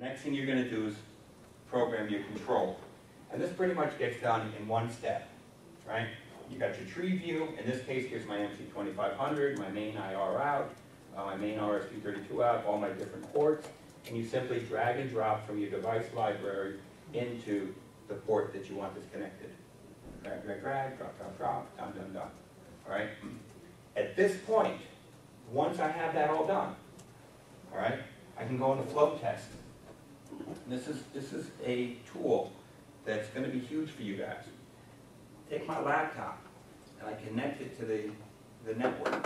Next thing you're going to do is program your control. And this pretty much gets done in one step, right? You got your tree view. In this case, here's my MC2500, my main IR out, my main RS-232 out, all my different ports. And you simply drag and drop from your device library into the port that you want disconnected. Drag, drag, drag, drop, drop, drop, done, done, done. All right? At this point, once I have that all done, all right, I can go into flow test. And this is a tool that's going to be huge for you guys. Take my laptop and I connect it to the network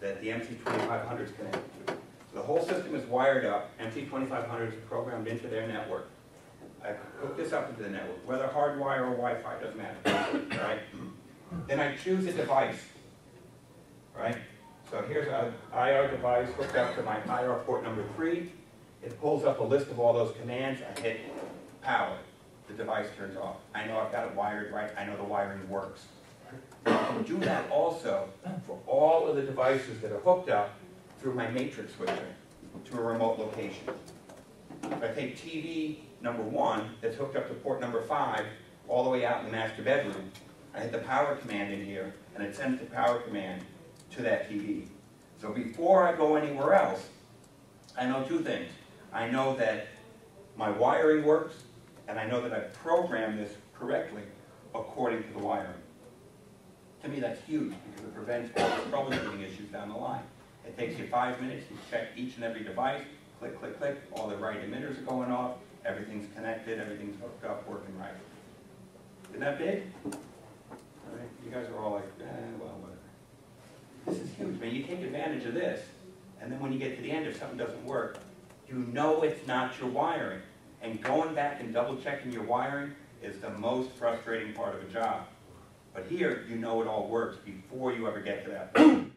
that the MC2500 is connected to. So the whole system is wired up. MC2500 is programmed into their network. I hook this up into the network, whether hardwire or Wi-Fi, doesn't matter, right? Then I choose a device, right? So here's an IR device hooked up to my IR port number 3. It pulls up a list of all those commands. I hit power. The device turns off. I know I've got it wired right. I know the wiring works. I can do that also for all of the devices that are hooked up through my matrix switcher to a remote location. If I take TV number 1 that's hooked up to port number 5 all the way out in the master bedroom, I hit the power command in here and it sends the power command to that TV. So before I go anywhere else, I know two things. I know that my wiring works, and I know that I've programmed this correctly according to the wiring. To me, that's huge because it prevents all the troubleshooting issues down the line. It takes you 5 minutes, you check each and every device, click, click, click, all the right emitters are going off, everything's connected, everything's hooked up, working right. Isn't that big? All right. You guys are all like, well, whatever. This is huge, man. You take advantage of this, and then when you get to the end, if something doesn't work, you know it's not your wiring. And going back and double checking your wiring is the most frustrating part of a job. But here, you know it all works before you ever get to that point.